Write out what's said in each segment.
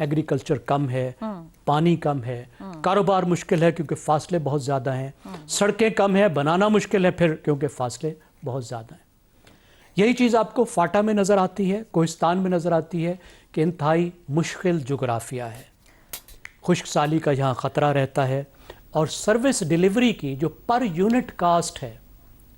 Agriculture کم ہے، پانی کم ہے، کاروبار مشکل ہے کیونکہ فاصلے بہت زیادہ ہیں، سڑکیں کم ہیں، بنانا مشکل ہے پھر کیونکہ فاصلے بہت زیادہ ہیں۔ یہی چیز آپ کو فاٹا میں نظر آتی ہے، کوہستان میں نظر آتی ہے کہ انتہائی مشکل جغرافیہ ہے، خشک سالی کا یہاں خطرہ رہتا ہے، اور سروس ڈیلیوری کی جو پر یونٹ کاسٹ ہے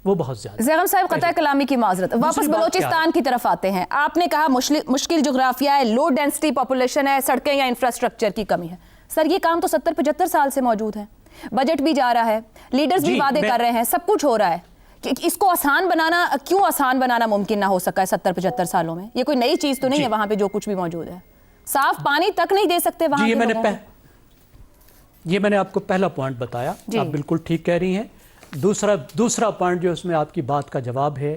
وہ بہت زیادہ۔ زیغم صاحب قطع کلامی کی معذرت، واپس بلوچستان کی طرف آتے ہیں۔ آپ نے کہا مشکل جغرافیہ ہے، لو ڈینسٹی پاپولیشن ہے، سڑکیں یا انفراسٹرکچر کی کمی ہے۔ سر یہ کام تو 70-75 سال سے موجود ہے، بجٹ بھی جا رہا ہے، لیڈرز بھی وعدے کر رہے ہیں، سب کچھ ہو رہا ہے، اس کو آسان بنانا کیوں آسان بنانا ممکن نہ ہو سکا ہے 70-75 سالوں میں؟ یہ کوئی نئی چیز تو نہیں ہے وہاں پہ جو کچھ بھی موجود ہے، صاف پانی تک نہیں دے سکتے وہاں کے لوگوں کو۔ یہ میں نے آپ کو پہلا پوائنٹ بتایا، آپ بالکل ٹھیک کہہ رہی ہیں۔ دوسرا پوائنٹ جو اس میں آپ کی بات کا جواب ہے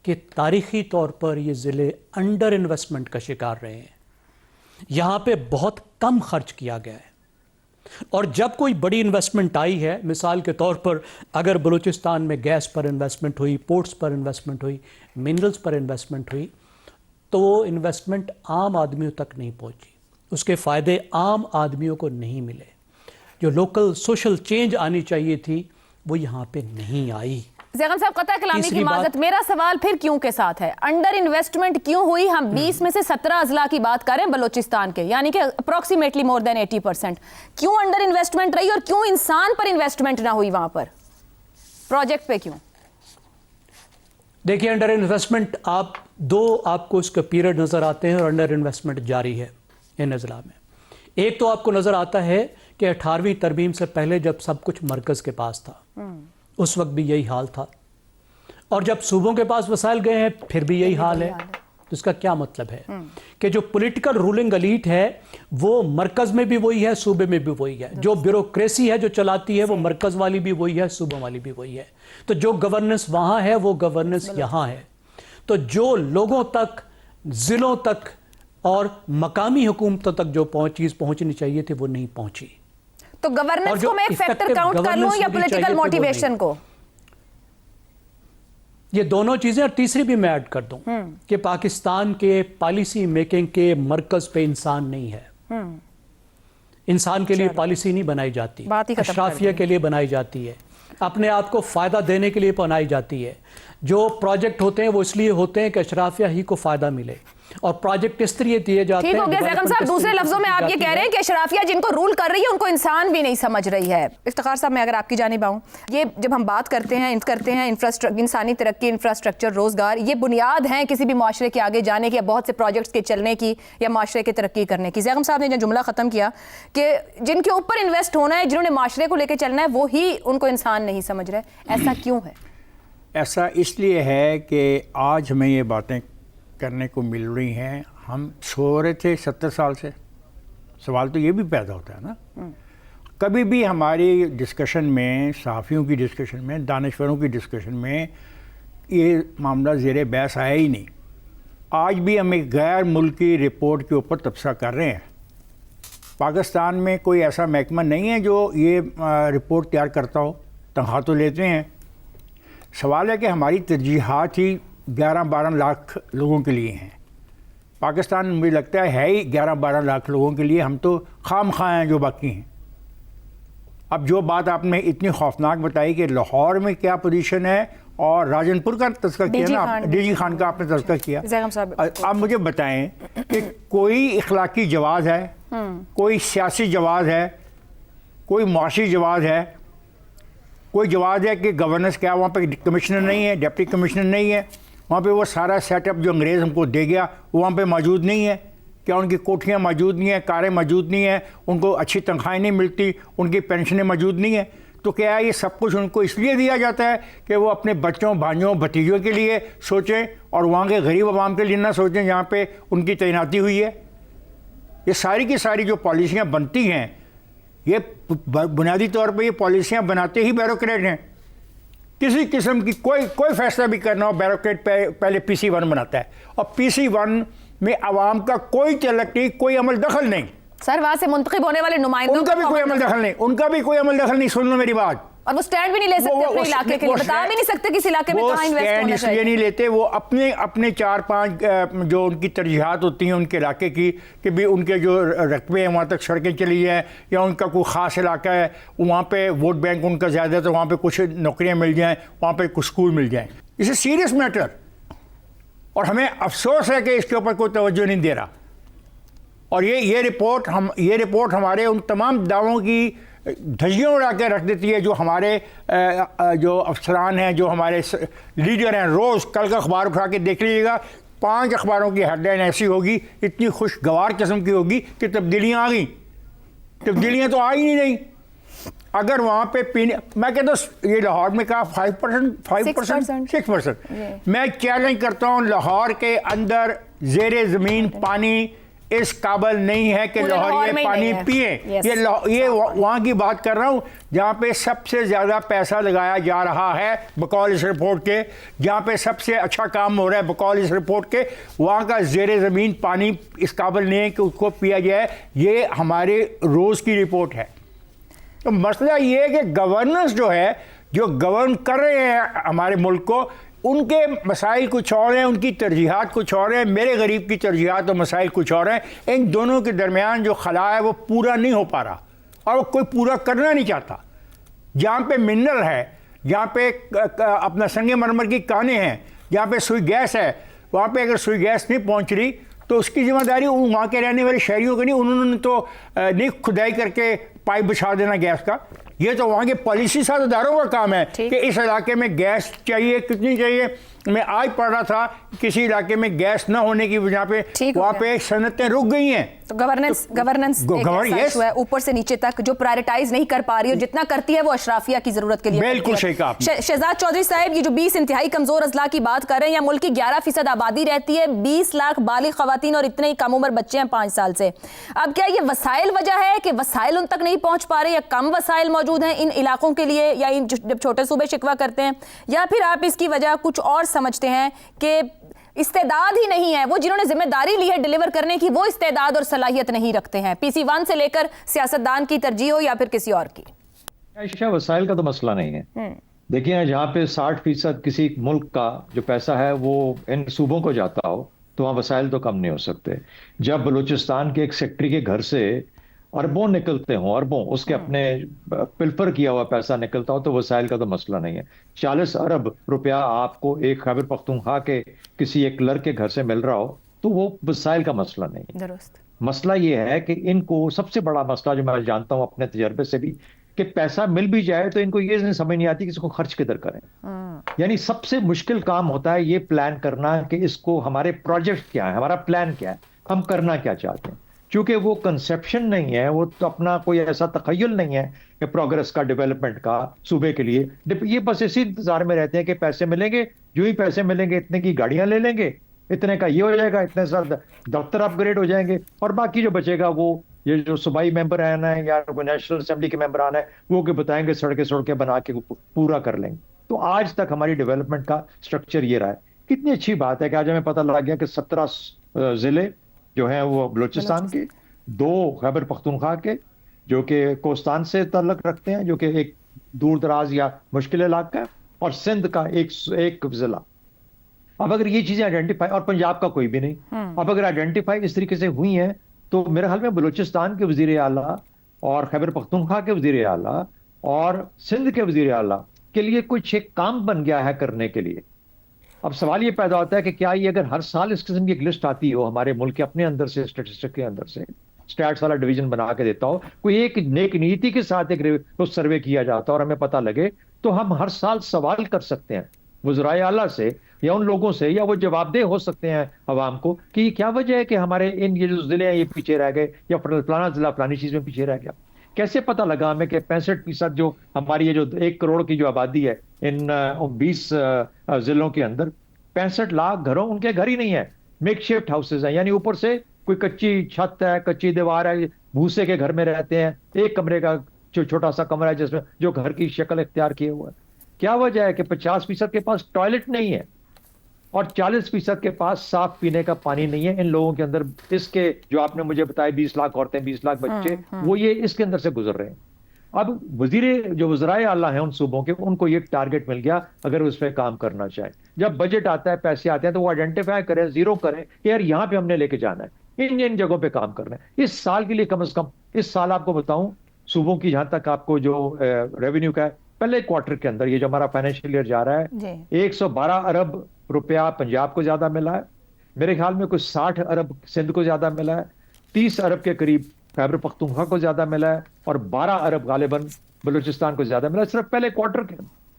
کہ تاریخی طور پر یہ ضلع انڈر انویسٹمنٹ کا شکار رہے ہیں، یہاں پہ بہت کم خرچ کیا گیا ہے، اور جب کوئی بڑی انویسٹمنٹ آئی ہے، مثال کے طور پر اگر بلوچستان میں گیس پر انویسٹمنٹ ہوئی، پورٹس پر انویسٹمنٹ ہوئی، منرلز پر انویسٹمنٹ ہوئی، تو وہ انویسٹمنٹ عام آدمیوں تک نہیں پہنچی، اس کے فائدے عام آدمیوں کو نہیں ملے، جو لوکل سوشل چینج آنی چاہیے تھی وہ یہاں پہ نہیں آئی۔ زیغم صاحب قطع کلامی کی معذرت، میرا سوال پھر کیوں کے ساتھ ہے، انڈر انویسٹمنٹ کیوں ہوئی؟ ہم 20 میں سے 17 اضلاع کی بات کریں بلوچستان کے، یعنی کہ اپروکسیمیٹلی مور دین 80%، کیوں انڈر انویسٹمنٹ رہی اور کیوں انسان پر انویسٹمنٹ نہ ہوئی وہاں پر، پروجیکٹ پہ کیوں؟ دیکھیے انڈر انویسٹمنٹ آپ کو اس کا پیریڈ نظر آتے ہیں، اور انڈر انویسٹمنٹ جاری ہے ان اضلاع میں۔ ایک تو آپ کو نظر آتا ہے کہ 18ویں ترمیم سے پہلے جب سب کچھ مرکز کے پاس تھا اس وقت بھی یہی حال تھا، اور جب صوبوں کے پاس وسائل گئے ہیں پھر بھی یہی حال ہے۔ تو اس کا کیا مطلب ہے کہ جو پولیٹیکل رولنگ ایلیٹ ہے وہ مرکز میں بھی وہی ہے، صوبے میں بھی وہی ہے، جو بیوروکریسی ہے جو چلاتی ہے وہ مرکز والی بھی وہی ہے، صوبوں والی بھی وہی ہے، تو جو گورننس وہاں ہے وہ گورننس یہاں ہے، تو جو لوگوں تک، ضلعوں تک اور مقامی حکومتوں تک جو چیز پہنچنی چاہیے تھی وہ نہیں پہنچی۔ تو گورننس کو میں ایک فیکٹر کاؤنٹ کر لوں یا پولیٹیکل موٹیویشن کو؟ یہ دونوں چیزیں، اور تیسری بھی میں ایڈ کر دوں کہ پاکستان کے پالیسی میکنگ کے مرکز پہ انسان نہیں ہے، انسان کے لیے پالیسی نہیں بنائی جاتی، اشرافیہ کے لیے بنائی جاتی ہے، اپنے آپ کو فائدہ دینے کے لیے بنائی جاتی ہے۔ جو پروجیکٹ ہوتے ہیں وہ اس لیے ہوتے ہیں کہ اشرافیہ ہی کو فائدہ ملے، اور پروجیکٹ اس طرح دیے جاتے ہیں۔ ٹھیک ہو گیا زیغم صاحب، دوسرے لفظوں میں آپ یہ کہہ رہے ہیں کہ اشرافیہ جن کو رول کر رہی ہے ان کو انسان بھی نہیں سمجھ رہی ہے۔ افتخار صاحب میں اگر آپ کی جانب آؤں، یہ جب ہم بات کرتے ہیں انسانی ترقی، انفراسٹرکچر، روزگار، یہ بنیاد ہیں کسی بھی معاشرے کے آگے جانے کی یا بہت سے پروجیکٹس کے چلنے کی یا معاشرے کے ترقی کرنے کی۔ زیغم صاحب نے جو جملہ ختم کیا کہ جن کے اوپر انویسٹ ہونا ہے، جنہوں نے معاشرے کو لے کے چلنا ہے، وہی ان کو انسان نہیں سمجھ رہے، ایسا کیوں ہے؟ ایسا اس لیے ہے کہ آج ہمیں یہ باتیں کرنے کو مل رہی ہیں، ہم سو رہے تھے 70 سال سے، سوال تو یہ بھی پیدا ہوتا ہے نا۔ کبھی بھی ہماری ڈسکشن میں، صحافیوں کی ڈسکشن میں، دانشوروں کی ڈسکشن میں یہ معاملہ زیر بحث آیا ہی نہیں۔ آج بھی ہم ایک غیر ملکی رپورٹ کے اوپر تبصرہ کر رہے ہیں۔ پاکستان میں کوئی ایسا محکمہ نہیں ہے جو یہ رپورٹ تیار کرتا ہو، تنخواہ تو لیتے ہیں۔ سوال ہے کہ ہماری ترجیحات ہی 11-12 لاکھ لوگوں کے لیے ہیں۔ پاکستان مجھے لگتا ہے ہی 11-12 لاکھ لوگوں کے لیے، ہم تو خام خواہ ہیں جو باقی ہیں۔ اب جو بات آپ نے اتنی خوفناک بتائی کہ لاہور میں کیا پوزیشن ہے، اور راجن پور کا تذکرہ کیا نا، ڈی جی خان کا آپ نے تذکرہ کیا، آپ مجھے بتائیں کہ کوئی اخلاقی جواز ہے، کوئی سیاسی جواز ہے، کوئی معاشی جواز ہے، کوئی جواز ہے کہ گورننس کیا وہاں پہ کمشنر نہیں ہے، ڈپٹی کمشنر نہیں ہے، وہاں پہ وہ سارا سیٹ اپ جو انگریز ہم کو دے گیا وہاں پہ موجود نہیں ہے؟ کیا ان کی کوٹھیاں موجود نہیں ہیں، کاریں موجود نہیں ہیں، ان کو اچھی تنخواہیں نہیں ملتی، ان کی پینشنیں موجود نہیں ہیں؟ تو کیا یہ سب کچھ ان کو اس لیے دیا جاتا ہے کہ وہ اپنے بچوں، بھانجوں، بھتیجوں کے لیے سوچیں اور وہاں کے غریب عوام کے لیے نہ سوچیں جہاں پہ ان کی تعیناتی ہوئی ہے؟ یہ ساری کی ساری جو پالیسیاں بنتی ہیں، یہ بنیادی طور پہ یہ پالیسیاں بناتے ہی بیوروکریٹ ہیں۔ کسی قسم کی کوئی فیصلہ بھی کرنا ہو، بیوروکریٹ پہلے PC1 بناتا ہے، اور PC1 میں عوام کا کوئی تعلق نہیں، کوئی عمل دخل نہیں۔ سر وہاں سے منتخب ہونے والے نمائندوں ان کا بھی کوئی عمل دخل نہیں، ان کا بھی کوئی عمل دخل نہیں۔ سن لو میری بات، اور وہ سٹینڈ بھی نہیں لے سکتے اپنے علاقے کے لیے, بتا بھی نہیں سکتے کس علاقے میں کہاں انویسٹ ہونا اس لیے نہیں لیتے, وہ اپنے 4-5 جو ان کی ترجیحات ہوتی ہیں ان کے علاقے کی, کہ بھی ان کے جو رقبے ہیں وہاں تک سڑکیں چلی جائیں, یا ان کا کوئی خاص علاقہ ہے وہاں پہ ووٹ بینک ان کا زیادہ ہے تو وہاں پہ کچھ نوکریاں مل جائیں, وہاں پہ کچھ اسکول مل جائیں. اس اے سیریس میٹر, اور ہمیں افسوس ہے کہ اس کے اوپر کوئی توجہ نہیں دے رہا. اور یہ رپورٹ ہمارے ان تمام دعووں کی دھجیاں اڑا کے رکھ دیتی ہے جو ہمارے جو افسران ہیں, جو ہمارے لیڈر ہیں. روز کل کا اخبار اٹھا کے دیکھ لیجیے گا, 5 اخباروں کی ہیڈ لائن ایسی ہوگی, اتنی خوشگوار قسم کی ہوگی کہ تبدیلیاں آ گئیں. تبدیلیاں تو آ ہی نہیں رہی. اگر وہاں پہ میں کہتا ہوں یہ لاہور میں کہا 5%, 6%. میں چیلنج کرتا ہوں, لاہور کے اندر زیر زمین پانی اس قابل نہیں ہے کہ لاہور یہ پانی پئیں. یہ وہاں کی بات کر رہا ہوں جہاں پہ سب سے زیادہ پیسہ لگایا جا رہا ہے بقول اس رپورٹ کے, جہاں پہ سب سے اچھا کام ہو رہا ہے بقول اس رپورٹ کے, وہاں کا زیر زمین پانی اس قابل نہیں ہے کہ اس کو پیا جائے. یہ ہمارے روز کی رپورٹ ہے. تو مسئلہ یہ ہے کہ گورننس جو ہے, جو گورن کر رہے ہیں ہمارے ملک کو, ان کے مسائل کچھ اور ہیں, ان کی ترجیحات کچھ اور ہیں. میرے غریب کی ترجیحات اور مسائل کچھ اور ہیں. ان دونوں کے درمیان جو خلا ہے وہ پورا نہیں ہو پا رہا, اور وہ کوئی پورا کرنا نہیں چاہتا. جہاں پہ منرل ہے, جہاں پہ اپنا سنگ مرمر کی کانیں ہیں, جہاں پہ سوئی گیس ہے, وہاں پہ اگر سوئی گیس نہیں پہنچ رہی تو اس کی ذمہ داری وہاں کے رہنے والے شہریوں کی نہیں. انہوں نے تو نہیں کھدائی کر کے پائپ بچھا دینا گیس کا, یہ تو وہاں کے پالیسی ساز اداروں کا کام ہے کہ اس علاقے میں گیس چاہیے, کتنی چاہیے. میں آج پڑھ رہا تھا کسی علاقے میں گیس نہ ہونے کی وجہ پہ وہاں پہ صنعتیں رک گئی ہیں. تو گورننس اوپر سے نیچے تک جو پرائرٹائز نہیں کر پا رہی, اور جتنا کرتی ہے وہ اشرافیہ کی ضرورت کے لیے. بالکل صحیح کہا. شہزاد چودھری صاحب, یہ جو 20 انتہائی کمزور اضلاع کی بات کر رہے ہیں, یا ملک کی 11% آبادی رہتی ہے, 20 لاکھ بالغ خواتین اور اتنے ہی کم عمر بچے ہیں 5 سال سے. اب کیا یہ وسائل وجہ ہے کہ وسائل ان تک نہیں پہنچ پا رہے, یا کم وسائل موجود ہیں ان علاقوں کے لیے, یا جب چھوٹے صوبے شکوہ کرتے ہیں, یا پھر آپ اس کی وجہ کچھ اور سمجھتے ہیں کہ استعداد ہی نہیں ہے, وہ جنہوں نے ذمہ داری لی ہے ڈیلیور کرنے کی وہ استعداد اور صلاحیت نہیں رکھتے ہیں, PC1 سے لے کر سیاستدان کی ترجیح ہو یا پھر کسی اور کی؟ عائشہ, وسائل کا تو مسئلہ نہیں ہے. دیکھیں جہاں پہ 60% کسی ملک کا جو پیسہ ہے وہ ان صوبوں کو جاتا ہو تو وہاں وسائل تو کم نہیں ہو سکتے. جب بلوچستان کے ایک سیکٹری کے گھر سے اربوں نکلتے ہوں, اربوں اس کے اپنے پلفر کیا ہوا پیسہ نکلتا ہو تو وسائل کا تو مسئلہ نہیں ہے. 40 ارب روپیہ آپ کو ایک خیبر پختونخوا کے کسی ایک کلرک کے گھر سے مل رہا ہو تو وہ وسائل کا مسئلہ نہیں ہے. درست. مسئلہ یہ ہے کہ ان کو سب سے بڑا مسئلہ جو میں جانتا ہوں اپنے تجربے سے بھی, کہ پیسہ مل بھی جائے تو ان کو یہ نہیں سمجھ نہیں آتی کہ اس کو خرچ کدھر کریں. یعنی سب سے مشکل کام ہوتا ہے یہ پلان کرنا کہ اس کو ہمارے پروجیکٹ کیا ہے, ہمارا پلان کیا ہے, ہم کرنا کیا چاہتے ہیں. چونکہ وہ کنسیپشن نہیں ہے, وہ تو اپنا کوئی ایسا تخیل نہیں ہے کہ پروگرس کا, ڈیولپمنٹ کا صوبے کے لیے. یہ بس اسی انتظار میں رہتے ہیں کہ پیسے ملیں گے, جو ہی پیسے ملیں گے اتنے کی گاڑیاں لے لیں گے, اتنے کا یہ ہو جائے گا, اتنے سارے دفتر اپ گریڈ ہو جائیں گے, اور باقی جو بچے گا وہ یہ جو صوبائی ممبر آنا ہے یا نیشنل اسمبلی کے ممبر آنا ہے وہ کہ بتائیں گے, سڑکیں بنا کے پورا کر لیں گے. تو آج تک ہماری ڈیولپمنٹ کا سٹرکچر یہ رہا ہے. کتنی اچھی بات ہے کہ آج ہمیں پتہ لگ گیا کہ 17 ضلع جو ہیں وہ بلوچستان کے, 2 خیبر پختونخوا کے جو کہ کوستان سے تعلق رکھتے ہیں, جو کہ ایک دور دراز یا مشکل علاقہ ہے, اور سندھ کا ایک ضلع. اب اگر یہ چیزیں آئیڈینٹیفائی, اور پنجاب کا کوئی بھی نہیں, اب اگر آئیڈینٹیفائی اس طریقے سے ہوئی ہیں تو میرے خیال میں بلوچستان کے وزیر اعلیٰ اور خیبر پختونخوا کے وزیر اعلیٰ اور سندھ کے وزیر اعلیٰ کے لیے کچھ ایک کام بن گیا ہے کرنے کے لیے. اب سوال یہ پیدا ہوتا ہے کہ کیا یہ اگر ہر سال اس قسم کی ایک لسٹ آتی ہو ہمارے ملک کے اپنے اندر سے, اسٹیٹسٹک کے اندر سے, اسٹیٹس والا ڈویژن بنا کے دیتا ہو, کوئی ایک نیک نیتی کے ساتھ ایک سروے کیا جاتا اور ہمیں پتہ لگے, تو ہم ہر سال سوال کر سکتے ہیں وزرائے اعلیٰ سے یا ان لوگوں سے, یا وہ جواب دہ ہو سکتے ہیں عوام کو کہ کیا وجہ ہے کہ ہمارے ان یہ جو ضلع ہیں یہ پیچھے رہ گئے, یا فلانا ضلع فلانی چیز میں پیچھے رہ گیا. کیسے پتہ لگا ہمیں کہ 65% جو ہماری یہ جو 1 کروڑ کی جو آبادی ہے ان 20 ضلعوں کے اندر, 65 لاکھ گھروں ان کے گھر ہی نہیں ہے, میک شفٹ ہاؤسز ہیں. یعنی اوپر سے کوئی کچی چھت ہے, کچی دیوار ہے, بھوسے کے گھر میں رہتے ہیں, ایک کمرے کا چھوٹا سا کمرہ ہے جس میں جو گھر کی شکل اختیار کیے ہوا ہے. کیا وجہ ہے کہ 50% کے پاس ٹوائلٹ نہیں ہے اور 40% کے پاس صاف پینے کا پانی نہیں ہے ان لوگوں کے اندر. اس کے جو آپ نے مجھے بتایا 20 لاکھ عورتیں, 20 لاکھ بچے, وہ یہ اس کے اندر سے گزر رہے ہیں. اب جو وزرائے اعلیٰ ہیں ان صوبوں کے، ان کو یہ ٹارگٹ مل گیا اگر اس پہ کام کرنا چاہیں. جب بجٹ آتا ہے، پیسے آتے ہیں، تو وہ آئیڈینٹیفائی کریں، زیرو کریں کہ یار یہاں پہ ہم نے لے کے جانا ہے، ان جگہوں پہ کام کرنا ہے. اس سال کے لیے کم از کم، اس سال آپ کو بتاؤں صوبوں کی جہاں تک آپ کو جو ریونیو کا ہے، پہلے کوارٹر کے اندر یہ جو ہمارا فائنینشیل ایئر جا رہا ہے، 112 ارب روپیہ پنجاب کو زیادہ ملا ہے، میرے خیال میں کچھ 60 ارب سندھ کو زیادہ ملا ہے، 30 ارب کے قریب خیبر پختونخوا کو زیادہ ملا ہے، اور 12 ارب غالباً بلوچستان کو زیادہ ملا ہے. صرف پہلے کوارٹر کے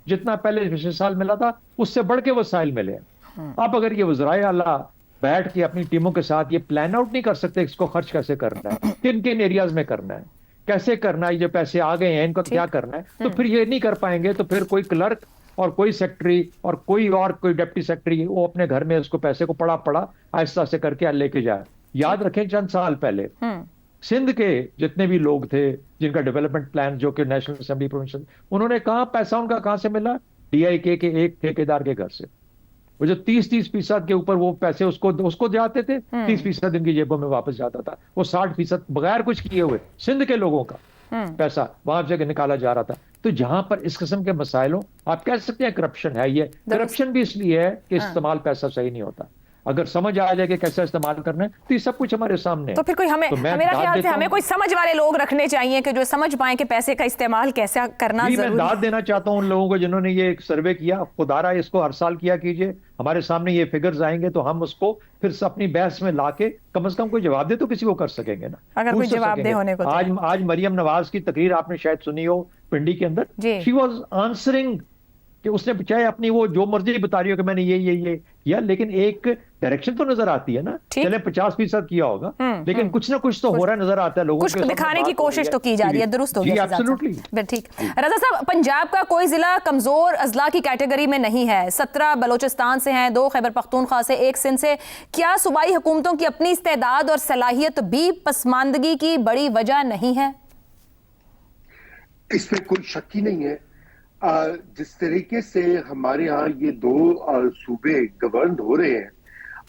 جتنا پہلے پچھلے سال ملا تھا اس سے بڑھ کے وسائل ملے ہیں. اب اگر یہ وزرائے اعلیٰ بیٹھ کے اپنی ٹیموں کے ساتھ یہ پلان آؤٹ نہیں کر سکتے اس کو خرچ کیسے کرنا ہے، کن کن ایریاز میں کرنا ہے، کیسے کرنا ہے، یہ پیسے آ گئے ہیں ان کو کیا کرنا ہے، تو پھر یہ نہیں کر پائیں گے. تو پھر کوئی کلرک اور کوئی سیکٹری اور کوئی ڈپٹی سیکٹری وہ اپنے گھر میں اس کو پیسے کو پڑا آہستہ سے کر کے لے کے جائے. یاد رکھیں چند سال پہلے سندھ کے جتنے بھی لوگ تھے جن کا ڈیولپمنٹ پلان جو کہ نیشنل اسمبلی پروونشن، انہوں نے پیسہ ان کا کہاں سے ملا؟ DIK کے ایک ٹھیکیدار کے گھر سے. وہ جو 30% کے اوپر وہ پیسے اس کو جاتے تھے، 30% ان کی جیبوں میں واپس جاتا تھا. وہ 60% بغیر کچھ کیے ہوئے سندھ کے لوگوں کا پیسہ وہاں سے نکالا جا رہا تھا. تو جہاں پر اس قسم کے مسائل ہوں، آپ کہہ سکتے ہیں کرپشن ہے. یہ کرپشن بھی اس لیے ہے کہ استعمال پیسہ صحیح نہیں ہوتا. اگر سمجھ آ جائے کہ کیسا استعمال کرنا ہے تو یہ سب کچھ ہمارے سامنے ہے. تو پھر کوئی میرا خیال سے ہمیں کوئی سمجھ والے لوگ رکھنے چاہیے کہ جو سمجھ پائیں کہ پیسے کا استعمال کیسا کرنا ضروری ہے. میں داد دینا چاہتا ہوں ان لوگوں کو جنہوں نے یہ ایک سروے کیا. خدارا اس کو ہر سال کیا کیجئے، ہمارے سامنے یہ فگرز آئیں گے تو ہم اس کو پھر اپنی بحث میں لا کے کم از کم کوئی جواب دے تو کسی کو کر سکیں گے نا. اگر کوئی جواب دے ہونے کو آج مریم نواز کی تقریر آپ نے شاید سنی ہو پنڈی کے اندر. شی واز آنسرنگ کہ اس نے چاہے اپنی وہ جو مرضی بتا رہی ہو کہ میں نے یہ لیکن ایک ڈائریکشن تو نظر آتی ہے نا. چلے 50% کیا ہوگا لیکن کچھ نہ کچھ تو ہو رہا نظر آتا ہے لوگوں کو، کچھ دکھانے کی کوشش تو کی جا رہی ہے. درست ہو گیا. ٹھیک. رضا صاحب، پنجاب کا کوئی ضلع کمزور اضلاع کی کیٹیگری میں نہیں ہے. 17 بلوچستان سے ہیں، 2 خیبر پختونخوا سے، 1 سندھ سے. کیا صوبائی حکومتوں کی اپنی استعداد اور صلاحیت بھی پسماندگی کی بڑی وجہ نہیں ہے؟ اس میں کوئی شک ہی نہیں ہے. جس طریقے سے ہمارے ہاں یہ 2 صوبے گورنڈ ہو رہے ہیں،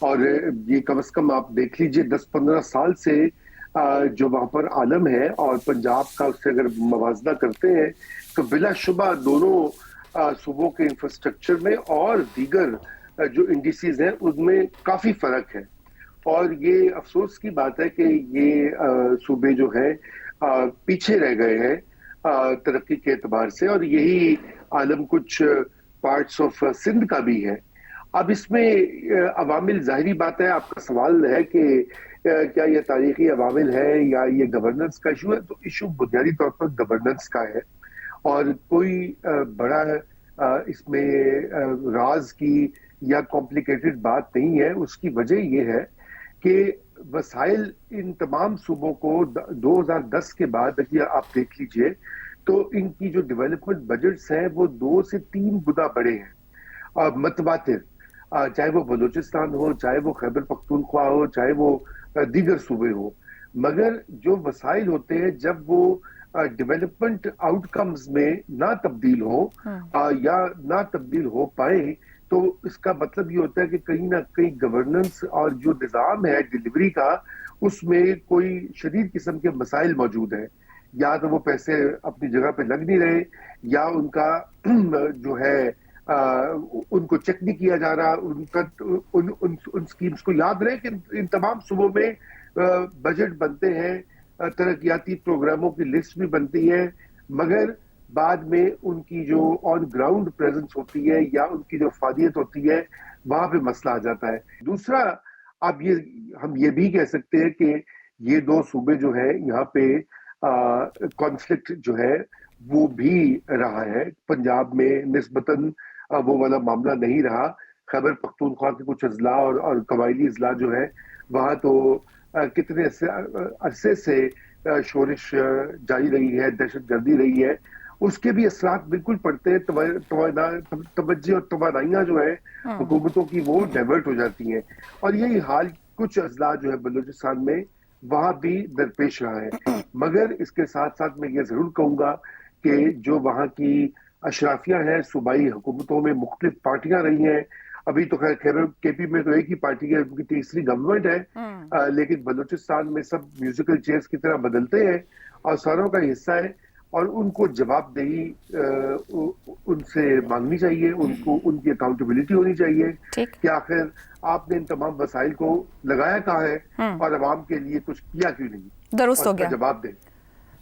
اور یہ کم از کم آپ دیکھ لیجئے 10-15 سال سے جو وہاں پر عالم ہے اور پنجاب کا اس سے اگر موازنہ کرتے ہیں تو بلا شبہ دونوں صوبوں کے انفراسٹرکچر میں اور دیگر جو انڈیسیز ہیں ان میں کافی فرق ہے. اور یہ افسوس کی بات ہے کہ یہ صوبے جو ہیں پیچھے رہ گئے ہیں ترقی کے اعتبار سے، اور یہی عالم کچھ پارٹس آف سندھ کا بھی ہے. اب اس میں عوامل، ظاہری بات ہے آپ کا سوال ہے کہ کیا یہ تاریخی عوامل ہے یا یہ گورننس کا ایشو ہے، تو ایشو بنیادی طور پر گورننس کا ہے، اور کوئی بڑا اس میں راز کی یا کمپلیکیٹڈ بات نہیں ہے. اس کی وجہ یہ ہے کہ وسائل ان تمام صوبوں کو 2010 کے بعد آپ دیکھ لیجئے تو ان کی جو ڈیولپمنٹ بجٹس ہیں وہ 2 سے 3 گنا بڑے ہیں متواتر، چاہے وہ بلوچستان ہو، چاہے وہ خیبر پختونخوا ہو، چاہے وہ دیگر صوبے ہو. مگر جو وسائل ہوتے ہیں جب وہ ڈیولپمنٹ آؤٹ کمز میں نہ تبدیل ہو یا نہ تبدیل ہو پائے تو اس کا مطلب یہ ہوتا ہے کہ کہیں نہ کہیں گورننس اور جو نظام ہے ڈیلیوری کا اس میں کوئی شدید قسم کے مسائل موجود ہیں. یا تو وہ پیسے اپنی جگہ پہ لگ نہیں رہے، یا ان کا جو ہے ان کو چیک نہیں کیا جا رہا. ان سکیمز کو یاد رہے کہ ان تمام صوبوں میں بجٹ بنتے ہیں، ترقیاتی پروگراموں کی لسٹ بھی بنتی ہے، مگر بعد میں ان کی جو آن گراؤنڈ پریزنس ہوتی ہے یا ان کی جو افادیت ہوتی ہے وہاں پہ مسئلہ آ جاتا ہے. دوسرا، اب ہم یہ بھی کہہ سکتے ہیں کہ یہ 2 صوبے جو ہیں یہاں پہ کانفلکٹ جو ہے وہ بھی رہا ہے. پنجاب میں نسبتاً وہ والا معاملہ نہیں رہا. خیبر پختونخوا کے کچھ اضلاع اور قبائلی اضلاع جو ہے وہاں تو کتنے عرصے سے شورش جاری رہی ہے، دہشت گردی رہی ہے. اس کے بھی اثرات بالکل پڑتے ہیں. توجہ اور توانائیاں جو ہے حکومتوں کی وہ ڈائیورٹ ہو جاتی ہیں، اور یہی حال کچھ اضلاع جو ہے بلوچستان میں وہاں بھی درپیش رہا ہے. مگر اس کے ساتھ ساتھ میں یہ ضرور کہوں گا کہ جو وہاں کی اشرافیہ ہیں، صوبائی حکومتوں میں مختلف پارٹیاں رہی ہیں. ابھی تو خیر KP میں تو ایک ہی پارٹی ہے، ان کی تیسری گورنمنٹ ہے، لیکن بلوچستان میں سب میوزیکل چیئرز کی طرح بدلتے ہیں اور ساروں کا حصہ ہے. اور ان کو جواب دہی ان سے مانگنی چاہیے، ان کو ان کی اکاؤنٹیبلٹی ہونی چاہیے کہ آخر آپ نے ان تمام وسائل کو لگایا کہاں ہے اور عوام کے لیے کچھ کیا کیوں نہیں، درست ہو گیا، جواب دیں۔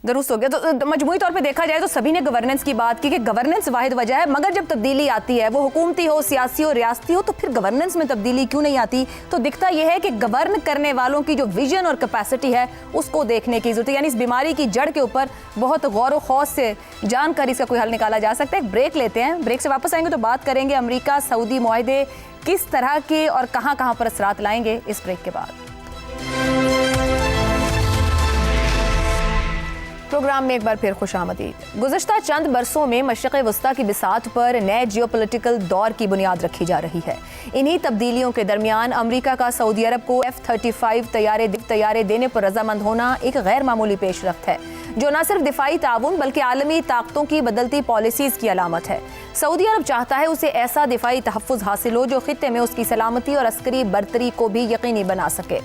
درست ہو گیا۔ تو مجموعی طور پہ دیکھا جائے تو سبھی نے گورننس کی بات کی کہ گورننس واحد وجہ ہے، مگر جب تبدیلی آتی ہے وہ حکومتی ہو، سیاسی ہو، ریاستی ہو، تو پھر گورننس میں تبدیلی کیوں نہیں آتی؟ تو دکھتا یہ ہے کہ گورن کرنے والوں کی جو ویژن اور کیپیسٹی ہے اس کو دیکھنے کی ضرورت ہے، یعنی اس بیماری کی جڑ کے اوپر بہت غور و خوض سے جان کر اس کا کوئی حل نکالا جا سکتا ہے۔ ایک بریک لیتے ہیں، بریک سے واپس آئیں گے تو بات کریں گے امریکہ سعودی معاہدے کس طرح کے اور کہاں کہاں پر اثرات لائیں گے اس بریک کے بعد۔ پروگرام میں ایک بار پھر خوش آمدید۔ گزشتہ چند برسوں میں مشرق وسطیٰ کی بساط پر نئے جیو پولیٹیکل دور کی بنیاد رکھی جا رہی ہے۔ انہی تبدیلیوں کے درمیان امریکہ کا سعودی عرب کو F-35 طیارے دینے پر رضامند ہونا ایک غیر معمولی پیش رفت ہے، جو نہ صرف دفاعی تعاون بلکہ عالمی طاقتوں کی بدلتی پالیسیز کی علامت ہے۔ سعودی عرب چاہتا ہے اسے ایسا دفاعی تحفظ حاصل ہو جو خطے میں اس کی سلامتی اور عسکری برتری کو بھی یقینی بنا سکے۔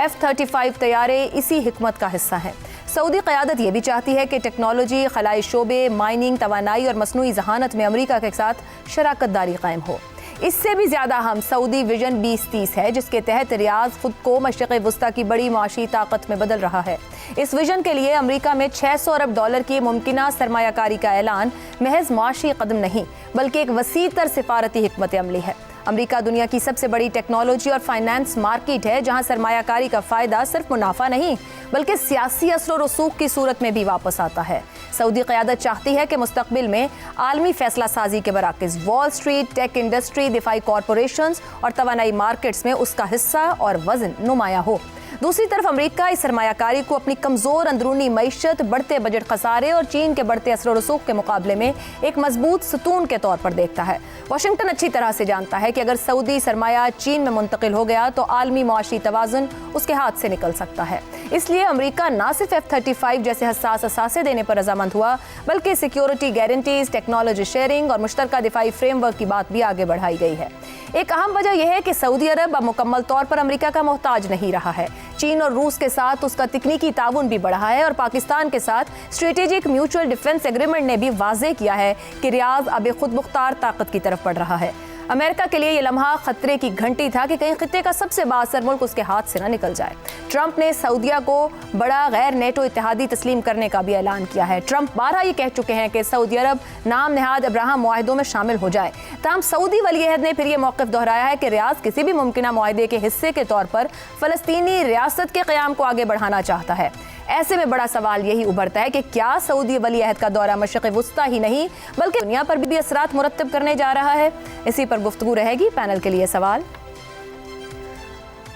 F-35 طیارے اسی حکمت کا حصہ ہیں۔ سعودی قیادت یہ بھی چاہتی ہے کہ ٹیکنالوجی، خلائی شعبے، مائننگ، توانائی اور مصنوعی ذہانت میں امریکہ کے ساتھ شراکت داری قائم ہو۔ اس سے بھی زیادہ اہم سعودی ویژن 2030 ہے، جس کے تحت ریاض خود کو مشرق وسطیٰ کی بڑی معاشی طاقت میں بدل رہا ہے۔ اس ویژن کے لیے امریکہ میں $600 ارب کی ممکنہ سرمایہ کاری کا اعلان محض معاشی قدم نہیں بلکہ ایک وسیع تر سفارتی حکمت عملی ہے۔ امریکہ دنیا کی سب سے بڑی ٹیکنالوجی اور فائنانس مارکیٹ ہے، جہاں سرمایہ کاری کا فائدہ صرف منافع نہیں بلکہ سیاسی اثر و رسوخ کی صورت میں بھی واپس آتا ہے۔ سعودی قیادت چاہتی ہے کہ مستقبل میں عالمی فیصلہ سازی کے برعکس وال سٹریٹ، ٹیک انڈسٹری، دفاعی کارپوریشنز اور توانائی مارکیٹس میں اس کا حصہ اور وزن نمایاں ہو۔ دوسری طرف امریکہ اس سرمایہ کاری کو اپنی کمزور اندرونی معیشت، بڑھتے بجٹ خسارے اور چین کے بڑھتے اثر و رسوخ کے مقابلے میں ایک مضبوط ستون کے طور پر دیکھتا ہے۔ واشنگٹن اچھی طرح سے جانتا ہے کہ اگر سعودی سرمایہ چین میں منتقل ہو گیا تو عالمی معاشی توازن اس کے ہاتھ سے نکل سکتا ہے۔ اس لیے امریکہ نہ صرف F-35 جیسے حساس اثاثے دینے پر رضامند ہوا بلکہ سیکیورٹی گارنٹیز، ٹیکنالوجی شیئرنگ اور مشترکہ دفاعی فریم ورک کی بات بھی آگے بڑھائی گئی ہے۔ ایک اہم وجہ یہ ہے کہ سعودی عرب اب مکمل طور پر امریکہ کا محتاج نہیں رہا ہے۔ چین اور روس کے ساتھ اس کا تکنیکی تعاون بھی بڑھا ہے اور پاکستان کے ساتھ اسٹریٹجک میوچل ڈیفنس ایگریمنٹ نے بھی واضح کیا ہے کہ ریاض اب خود مختار طاقت کی طرف بڑھ رہا ہے۔ امریکہ کے لیے یہ لمحہ خطرے کی گھنٹی تھا کہ کہیں خطے کا سب سے بااثر ملک اس کے ہاتھ سے نہ نکل جائے۔ ٹرمپ نے سعودیہ کو بڑا غیر نیٹو اتحادی تسلیم کرنے کا بھی اعلان کیا ہے۔ ٹرمپ بارہا یہ کہہ چکے ہیں کہ سعودی عرب نام نہاد ابراہم معاہدوں میں شامل ہو جائے۔ تاہم سعودی ولی عہد نے پھر یہ موقف دہرایا ہے کہ ریاض کسی بھی ممکنہ معاہدے کے حصے کے طور پر فلسطینی ریاست کے قیام کو آگے بڑھانا چاہتا ہے۔ ایسے میں بڑا سوال یہی ابھرتا ہے کہ کیا سعودی ولی عہد کا دورہ مشرق وسطیٰ ہی نہیں بلکہ دنیا پر بھی اثرات مرتب کرنے جا رہا ہے؟ اسی پر گفتگو رہے گی۔ پینل کے لیے سوال: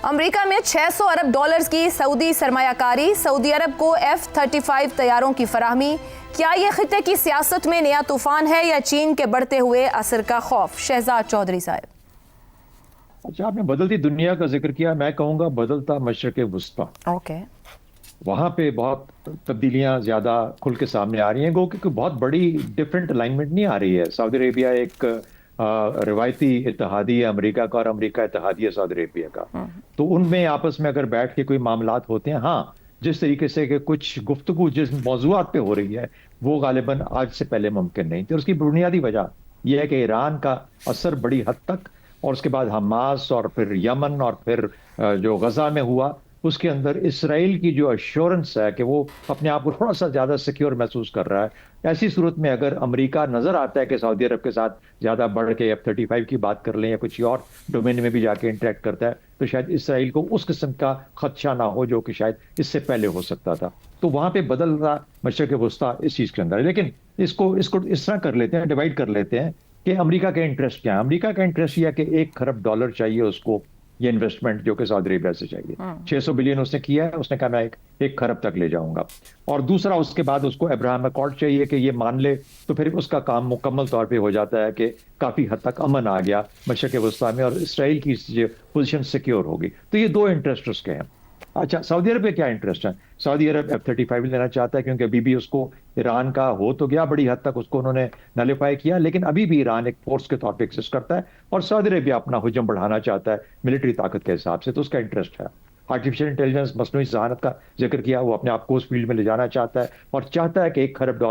امریکہ میں $600 ارب کی سعودی سرمایہ کاری، سعودی عرب کو F-35 طیاروں کی فراہمی، کیا یہ خطے کی سیاست میں نیا طوفان ہے یا چین کے بڑھتے ہوئے اثر کا خوف؟ شہزاد چودھری صاحب۔ اچھا، آپ نے بدلتی دنیا کا ذکر کیا، میں کہوں گا بدلتا مشرق وسطیٰ۔ اوکے، وہاں پہ بہت تبدیلیاں زیادہ کھل کے سامنے آ رہی ہیں، گو کہ بہت بڑی ڈفرینٹ الائنمنٹ نہیں آ رہی ہے۔ سعودی عربیہ ایک روایتی اتحادی ہے امریکہ کا اور امریکہ اتحادی ہے سعودی عربیہ کا، تو ان میں آپس میں اگر بیٹھ کے کوئی معاملات ہوتے ہیں، ہاں جس طریقے سے کہ کچھ گفتگو جس موضوعات پہ ہو رہی ہے وہ غالباً آج سے پہلے ممکن نہیں تھی۔ اور اس کی بنیادی وجہ یہ ہے کہ ایران کا اثر بڑی حد تک، اور اس کے بعد حماس اور پھر یمن اور پھر جو غزہ میں ہوا، اس کے اندر اسرائیل کی جو ایشورنس ہے کہ وہ اپنے آپ کو تھوڑا سا زیادہ سیکیور محسوس کر رہا ہے۔ ایسی صورت میں اگر امریکہ نظر آتا ہے کہ سعودی عرب کے ساتھ زیادہ بڑھ کے F-35 کی بات کر لیں یا کچھ اور ڈومین میں بھی جا کے انٹریکٹ کرتا ہے، تو شاید اسرائیل کو اس قسم کا خدشہ نہ ہو جو کہ شاید اس سے پہلے ہو سکتا تھا۔ تو وہاں پہ بدل رہا مشرق وسطیٰ اس چیز کے اندر ہے۔ لیکن اس کو اس طرح کر لیتے ہیں، ڈیوائڈ کر لیتے ہیں کہ امریکہ کا انٹرسٹ کیا ہے۔ امریکہ کا انٹرسٹ یہ ہے کہ $1 ارب چاہیے اس کو، یہ انویسٹمنٹ جو کہ سعودی عربیہ سے چاہیے۔ 600 بلین اس نے کیا ہے، اس نے کہا میں 1 ارب تک لے جاؤں گا۔ اور دوسرا اس کے بعد اس کو ابراہم اکارڈ چاہیے کہ یہ مان لے، تو پھر اس کا کام مکمل طور پہ ہو جاتا ہے کہ کافی حد تک امن آ گیا مشرق وسطیٰ میں اور اسرائیل کی پوزیشن سیکیور ہوگی۔ تو یہ 2 انٹرسٹ اس کے ہیں۔ اچھا، سعودی عرب کا کیا انٹرسٹ ہے؟ سعودی عرب F-35 لینا چاہتا ہے کیونکہ ابھی بھی اس کو ایران کا ہو تو گیا بڑی حد تک، اس کو انہوں نے نلیفائی کیا، لیکن ابھی بھی ایران ایک فورس کے طور پہ ایگزسٹ کرتا ہے اور سعودی عربیہ اپنا حجم بڑھانا چاہتا ہے ملٹری طاقت کے حساب سے، تو اس کا انٹرسٹ ہے۔ آرٹیفیشل انٹیلیجنس مصنوعی ذہانت کا ذکر کیا, وہ اپنے آپ کو اس فیلڈ میں لے جانا چاہتا ہے اور چاہتا ہے کہ $1 کھرب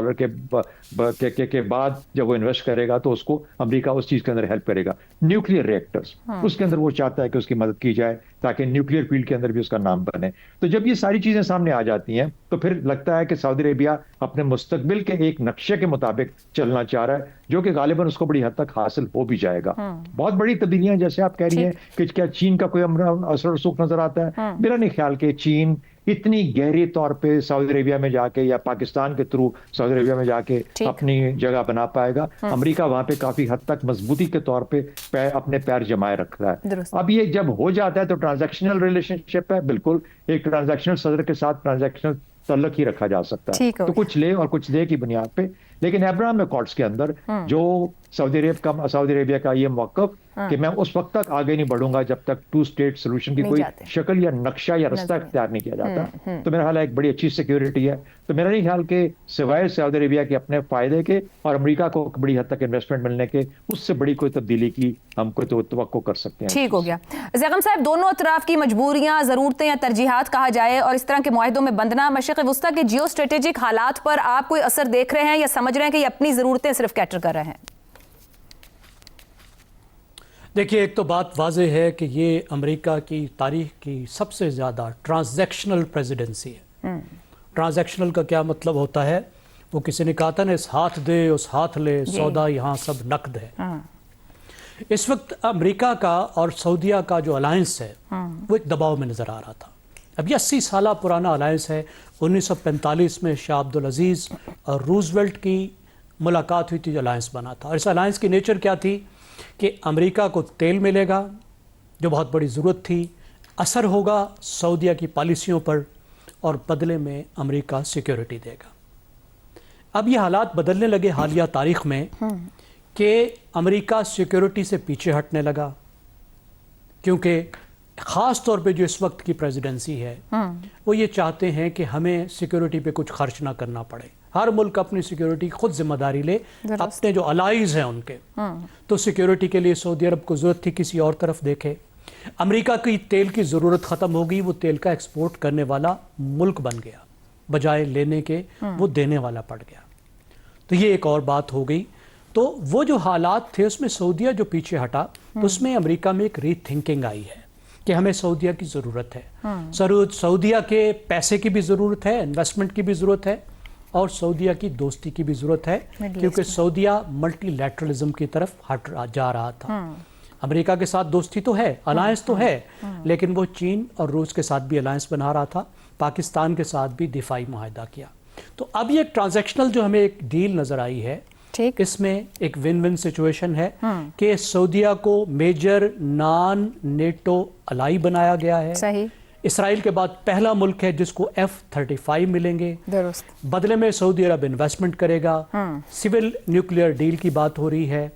کے بعد جب وہ انویسٹ کرے گا تو اس کو امریکہ اس چیز کے اندر ہیلپ کرے گا. نیوکلیئر ریئیکٹرز, اس کے اندر وہ چاہتا ہے کہ اس کی مدد کی جائے تاکہ نیوکلیئر فیلڈ کے اندر بھی اس کا نام بنے. تو جب یہ ساری چیزیں سامنے آ جاتی ہیں تو پھر لگتا ہے کہ سعودی عربیہ اپنے مستقبل کے ایک نقشے کے مطابق چلنا چاہ رہا ہے, جو کہ غالباً اس کو بڑی حد تک حاصل ہو بھی جائے گا. بہت بڑی تبدیلیاں جیسے آپ کہہ رہی ہیں کہ کیا چین کا کوئی اثر رسوخ نظر آتا ہے, میرا نہیں خیال کہ چین اتنی گہری طور پہ سعودی عربیہ میں جا کے یا پاکستان کے تھرو سعودی عربیہ میں جا کے اپنی جگہ بنا پائے گا. امریکہ وہاں پہ کافی حد تک مضبوطی کے طور پہ اپنے پیر جمائے رکھ رہا ہے. اب یہ جب ہو جاتا ہے تو ٹرانزیکشنل ریلیشن شپ ہے, بالکل ایک ٹرانزیکشنل صدر کے ساتھ ٹرانزیکشنل تعلق ہی رکھا جا سکتا ہے, تو کچھ لے اور کچھ دے کی بنیاد پہ. لیکن ابراہم اکارڈز کے اندر جو سعودی عربیہ کا یہ موقف کہ میں اس وقت تک آگے نہیں بڑھوں گا جب تک 2 اسٹیٹ سولوشن کی کوئی شکل یا نقشہ یا رستہ اختیار نہیں کیا جاتا, تو میرا خیال ہے ایک بڑی اچھی سیکیورٹی ہے. تو میرا نہیں خیال کہ سوائے سعودی عربیہ کے اپنے فائدے کے اور امریکہ کو بڑی حد تک انویسٹمنٹ ملنے کے, اس سے بڑی کوئی تبدیلی کی ہم کو تو توقع کر سکتے ہیں. ٹھیک ہو گیا. زیغم صاحب, دونوں اطراف کی مجبوریاں, ضرورتیں یا ترجیحات کہا جائے اور اس طرح کے معاہدوں میں بندنا مشرق وسطیٰ کے جیو اسٹریٹجک حالات پر آپ کوئی اثر دیکھ رہے ہیں یا سمجھ رہے ہیں کہ یہ اپنی ضرورتیں صرف کیٹر کر رہے ہیں؟ دیکھیے, ایک تو بات واضح ہے کہ یہ امریکہ کی تاریخ کی سب سے زیادہ ٹرانزیکشنل پریزیڈنسی ہے. ٹرانزیکشنل کا کیا مطلب ہوتا ہے؟ وہ کسی نے کہا تھا نا, اس ہاتھ دے اس ہاتھ لے, سودا یہاں سب نقد ہے. اس وقت امریکہ کا اور سعودیہ کا جو الائنس ہے وہ ایک دباؤ میں نظر آ رہا تھا. اب یہ 80 سالہ پرانا الائنس ہے. 1945 میں شاہ عبدالعزیز اور روزویلٹ کی ملاقات ہوئی تھی, جو الائنس بنا تھا. اور اس الائنس کی نیچر کیا تھی کہ امریکہ کو تیل ملے گا, جو بہت بڑی ضرورت تھی, اثر ہوگا سعودیہ کی پالیسیوں پر, اور بدلے میں امریکہ سیکیورٹی دے گا. اب یہ حالات بدلنے لگے حالیہ تاریخ میں کہ امریکہ سیکیورٹی سے پیچھے ہٹنے لگا, کیونکہ خاص طور پہ جو اس وقت کی پریزیڈنسی ہے وہ یہ چاہتے ہیں کہ ہمیں سیکیورٹی پہ کچھ خرچ نہ کرنا پڑے. ہر ملک اپنی سیکیورٹی خود ذمہ داری لے, اپنے جو الائز ہیں ان کے. تو سیکیورٹی کے لیے سعودی عرب کو ضرورت تھی کسی اور طرف دیکھے. امریکہ کی تیل کی ضرورت ختم ہو گئی, وہ تیل کا ایکسپورٹ کرنے والا ملک بن گیا, بجائے لینے کے وہ دینے والا پڑ گیا. تو یہ ایک اور بات ہو گئی. تو وہ جو حالات تھے اس میں سعودیہ جو پیچھے ہٹا, اس میں امریکہ میں ایک ری تھنکنگ آئی ہے کہ ہمیں سعودیہ کی ضرورت ہے. سعودیہ کے پیسے کی بھی ضرورت ہے, انویسٹمنٹ کی بھی ضرورت ہے, اور سعودیہ کی دوستی کی بھی ضرورت ہے, کیونکہ سعودیہ ملٹی لیٹرلزم کی طرف ہٹ جا رہا تھا. امریکہ کے ساتھ دوستی تو ہے, الائنس تو ہے, لیکن وہ چین اور روس کے ساتھ بھی الائنس بنا رہا تھا, پاکستان کے ساتھ بھی دفاعی معاہدہ کیا. تو اب یہ ٹرانزیکشنل جو ہمیں ایک ڈیل نظر آئی ہے, اس میں ایک ون ون سچویشن ہے کہ سعودیہ کو میجر نان نیٹو الائی بنایا گیا ہے. صحیح. اسرائیل کے بعد پہلا ملک ہے جس کو F-35 ملیں گے. بدلے میں سعودی عرب انویسٹمنٹ کرے گا. سول نیوکلیئر ڈیل کی بات ہو رہی ہے.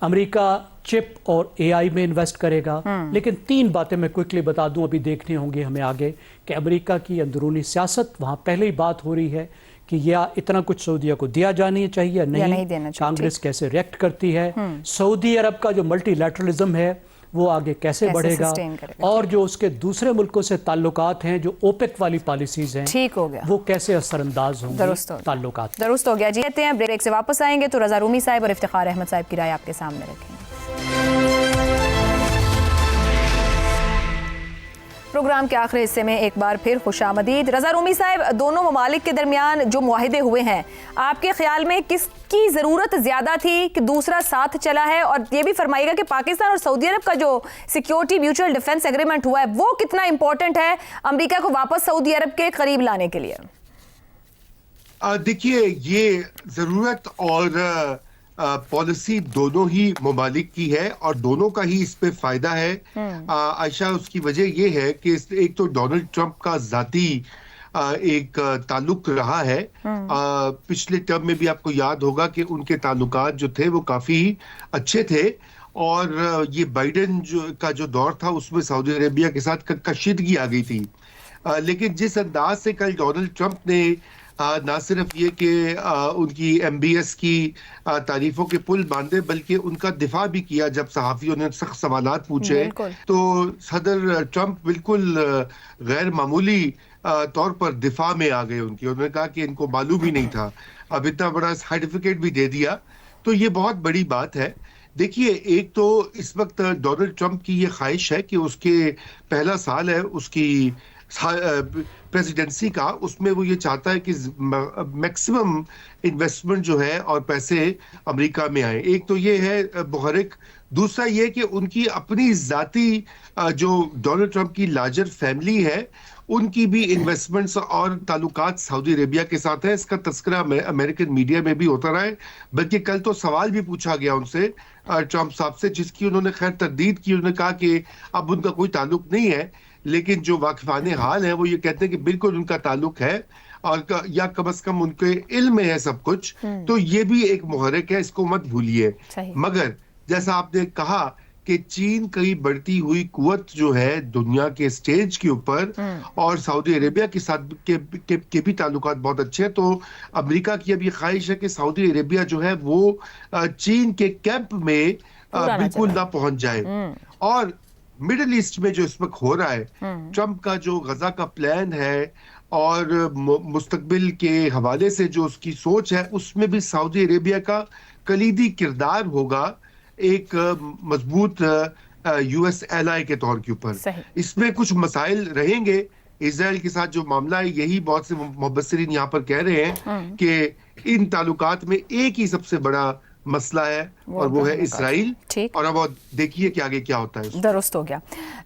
امریکہ چپ اور AI میں انویسٹ کرے گا. لیکن 3 باتیں میں کوئکلی بتا دوں, ابھی دیکھنی ہوں گی ہمیں آگے, کہ امریکہ کی اندرونی سیاست, وہاں پہلے ہی بات ہو رہی ہے کہ یا اتنا کچھ سعودیہ کو دیا جانی چاہیے یا نہیں, کانگریس کیسے ریئیکٹ کرتی ہے, سعودی عرب کا جو ملٹی لیٹرلزم ہے وہ آگے کیسے بڑھے گا, اور جو اس کے دوسرے ملکوں سے تعلقات ہیں, جو اوپیک والی پالیسیز ہیں, وہ کیسے اثر انداز ہوں گے تعلقات. درست ہو گیا جی. کہتے ہیں بریک سے واپس آئیں گے تو رضا رومی صاحب اور افتخار احمد صاحب کی رائے آپ کے سامنے رکھیں. پروگرام کے آخری حصے میں ایک بار پھر خوش آمدید. رضا رومی صاحب, دونوں ممالک کے درمیان جو معاہدے ہوئے ہیں, آپ کے خیال میں کس کی ضرورت زیادہ تھی کہ دوسرا ساتھ چلا ہے؟ اور یہ بھی فرمائیے گا کہ پاکستان اور سعودی عرب کا جو سیکیورٹی میوچل ڈیفنس ایگریمنٹ ہوا ہے وہ کتنا امپورٹنٹ ہے امریکہ کو واپس سعودی عرب کے قریب لانے کے لیے؟ دیکھیے, یہ ضرورت اور پالیسی دونوں ہی ممالک کی ہے اور دونوں کا ہی اس پہ فائدہ ہے. عائشہ, اس کی وجہ یہ ہے کہ ایک تو ڈونلڈ ٹرمپ کا ذاتی ایک تعلق رہا ہے. پچھلے ٹرم میں بھی آپ کو یاد ہوگا کہ ان کے تعلقات جو تھے وہ کافی اچھے تھے, اور یہ بائیڈن کا جو دور تھا اس میں سعودی عربیہ کے ساتھ کشیدگی آ گئی تھی. لیکن جس انداز سے کل ڈونلڈ ٹرمپ نے نہ صرف یہ کہ ان کی ایم بی ایس کی تعریفوں کے پل باندھے بلکہ ان کا دفاع بھی کیا جب صحافیوں نے سخت سوالات پوچھے، تو صدر ٹرمپ بالکل غیر معمولی طور پر دفاع میں آ گئے انہوں نے کہا کہ ان کو معلوم ہی نہیں تھا، اب اتنا بڑا سرٹیفکیٹ بھی دے دیا، تو یہ بہت بڑی بات ہے۔ دیکھیے، ایک تو اس وقت ڈونلڈ ٹرمپ کی یہ خواہش ہے کہ اس کے پہلا سال ہے اس کی پریزیڈنسی کا، اس میں وہ یہ چاہتا ہے کہ میکسیمم انویسٹمنٹ جو ہے اور پیسے امریکہ میں آئیں۔ ایک تو یہ ہے محرک، دوسرا یہ کہ ان کی اپنی ذاتی جو ڈونلڈ ٹرمپ کی لارجر فیملی ہے ان کی بھی انویسٹمنٹس اور تعلقات سعودی عربیہ کے ساتھ ہے۔ اس کا تذکرہ امریکن میڈیا میں بھی ہوتا رہا ہے، بلکہ کل تو سوال بھی پوچھا گیا ان سے ٹرمپ صاحب سے، جس کی انہوں نے خیر تردید کی، انہوں نے کہا کہ اب ان کا کوئی تعلق نہیں ہے، لیکن جو واقفان حال ہیں وہ یہ کہتے ہیں کہ بالکل ان کا تعلق ہے، اور یا کم از کم ان کے علم میں ہے سب کچھ، تو یہ بھی ایک محرک ہے، اس کو مت بھولیے۔ مگر جیسا آپ نے کہا کہ چین کی بڑھتی ہوئی قوت جو ہے دنیا کے سٹیج کے اوپر، اور سعودی عربیہ کے ساتھ کے بھی تعلقات بہت اچھے ہیں، تو امریکہ کی اب یہ خواہش ہے کہ سعودی عربیہ جو ہے وہ چین کے کیمپ میں بالکل نہ پہنچ جائے۔ اور مڈل ایسٹ میں جو اس وقت ہو رہا ہے، ٹرمپ کا جو غزہ کا پلان ہے اور مستقبل کے حوالے سے جو اس کی سوچ ہے، اس میں بھی سعودی عربیہ کا کلیدی کردار ہوگا ایک مضبوط یو ایس ایل آئی کے طور کے اوپر۔ اس میں کچھ مسائل رہیں گے، اسرائیل کے ساتھ جو معاملہ ہے، یہی بہت سے مبصرین یہاں پر کہہ رہے ہیں کہ ان تعلقات میں ایک ہی سب سے بڑا مسئلہ ہے اور وہ ہے اسرائیل، اور اب دیکھیے کہ آگے کیا ہوتا ہے۔ درست ہو گیا۔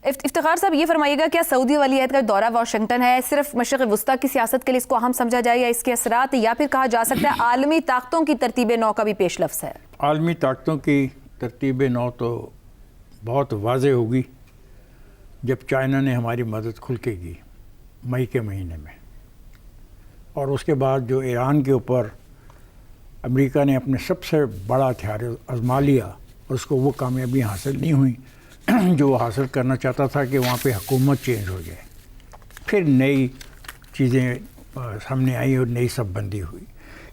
افتخار صاحب، یہ فرمائیے گا، کیا سعودی ولی عہد کا دورہ واشنگٹن ہے صرف مشرق وسطیٰ کی سیاست کے لیے اس کو اہم سمجھا جائے، یا اس کے اثرات، یا پھر کہا جا سکتا ہے عالمی طاقتوں کی ترتیب نو کا بھی پیش لفظ ہے؟ عالمی طاقتوں کی ترتیب نو تو بہت واضح ہوگی جب چائنا نے ہماری مدد کھل کے کی مئی کے مہینے میں، اور اس کے بعد جو ایران کے اوپر امریکہ نے اپنے سب سے بڑا ہتھیار آزما لیا، اور اس کو وہ کامیابی حاصل نہیں ہوئی جو وہ حاصل کرنا چاہتا تھا، کہ وہاں پہ حکومت چینج ہو جائے، پھر نئی چیزیں سامنے آئی اور نئی سب بندی ہوئی۔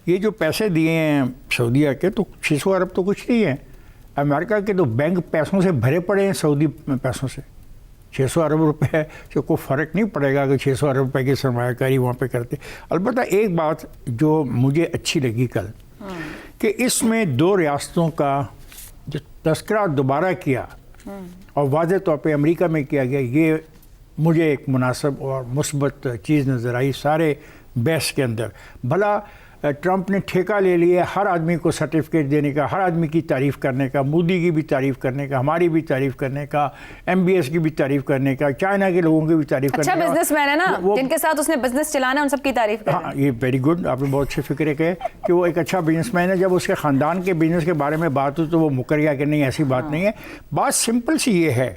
یہ جو پیسے دیے ہیں سعودیہ کے، تو 600 ارب تو کچھ نہیں ہے، امریکہ کے تو بینک پیسوں سے بھرے پڑے ہیں، سعودی پیسوں سے 600 ارب روپے سے کوئی فرق نہیں پڑے گا کہ 600 ارب روپے کی سرمایہ کاری وہاں پہ کرتے۔ البتہ ایک بات جو مجھے اچھی لگی کل، کہ اس میں دو ریاستوں کا جو تذکرہ دوبارہ کیا اور واضح طور پہ امریکہ میں کیا گیا، یہ مجھے ایک مناسب اور مثبت چیز نظر آئی سارے بحث کے اندر۔ بھلا ٹرمپ نے ٹھیکہ لے لیا ہر آدمی کو سرٹیفکیٹ دینے کا، ہر آدمی کی تعریف کرنے کا، مودی کی بھی تعریف کرنے کا، ہماری بھی تعریف کرنے کا، ایم بی ایس کی بھی تعریف کرنے کا، چائنا کے لوگوں کی بھی تعریف کرنے کا۔ اچھا بزنس مین ہے نا، جن کے ساتھ اس نے بزنس چلانا ہے، ان سب کی تعریف کرنا۔ ہاں، یہ ویری گڈ، آپ نے بہت اچھی فکر ہے کہ وہ ایک اچھا بزنس مین ہے۔ جب اس کے خاندان کے بزنس کے بارے میں بات ہو تو وہ مکر گیا کہ نہیں، ایسی بات نہیں ہے۔ بات سمپل سی یہ ہے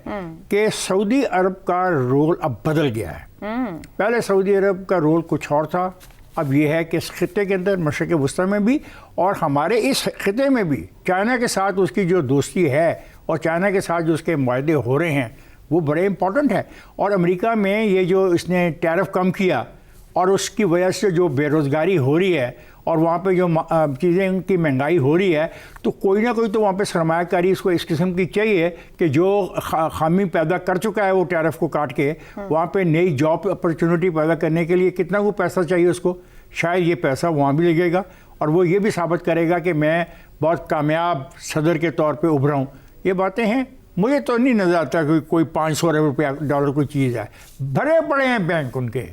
کہ سعودی عرب کا رول اب بدل گیا ہے۔ پہلے سعودی عرب کا رول کچھ اور تھا، اب یہ ہے کہ اس خطے کے اندر، مشرق وسطیٰ میں بھی اور ہمارے اس خطے میں بھی، چائنا کے ساتھ اس کی جو دوستی ہے اور چائنا کے ساتھ جو اس کے معاہدے ہو رہے ہیں وہ بڑے امپورٹنٹ ہیں۔ اور امریکہ میں یہ جو اس نے ٹیرف کم کیا اور اس کی وجہ سے جو بے روزگاری ہو رہی ہے اور وہاں پہ جو چیزیں ان کی مہنگائی ہو رہی ہے، تو کوئی نہ کوئی تو وہاں پہ سرمایہ کاری اس کو اس قسم کی چاہیے کہ جو خامی پیدا کر چکا ہے وہ ٹیرف کو کاٹ کے وہاں پہ نئی جاب اپرچونٹی پیدا کرنے کے لیے کتنا کو پیسہ چاہیے اس کو، شاید یہ پیسہ وہاں بھی لگے گا اور وہ یہ بھی ثابت کرے گا کہ میں بہت کامیاب صدر کے طور پہ ابھرا ہوں۔ یہ باتیں ہیں، مجھے تو نہیں نظر آتا کہ کوئی 500 ارب روپیہ ڈالر کوئی چیز ہے، بھرے پڑے ہیں بینک ان کے۔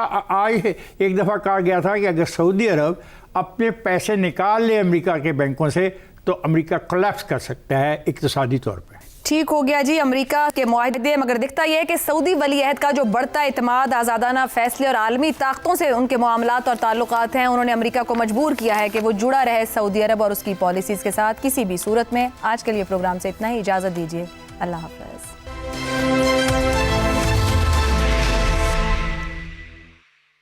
آج ایک دفعہ کہا گیا تھا کہ اگر سعودی عرب اپنے پیسے نکال لے امریکہ کے بینکوں سے تو امریکہ کولیپس کر سکتا ہے اقتصادی طور پہ۔ ٹھیک ہو گیا جی، امریکہ کے معاہدے، مگر دکھتا یہ ہے کہ سعودی ولی عہد کا جو بڑھتا اعتماد، آزادانہ فیصلے اور عالمی طاقتوں سے ان کے معاملات اور تعلقات ہیں، انہوں نے امریکہ کو مجبور کیا ہے کہ وہ جڑا رہے سعودی عرب اور اس کی پالیسیز کے ساتھ کسی بھی صورت میں۔ آج کے لیے پروگرام سے اتنا ہی، اجازت دیجیے، اللہ حافظ۔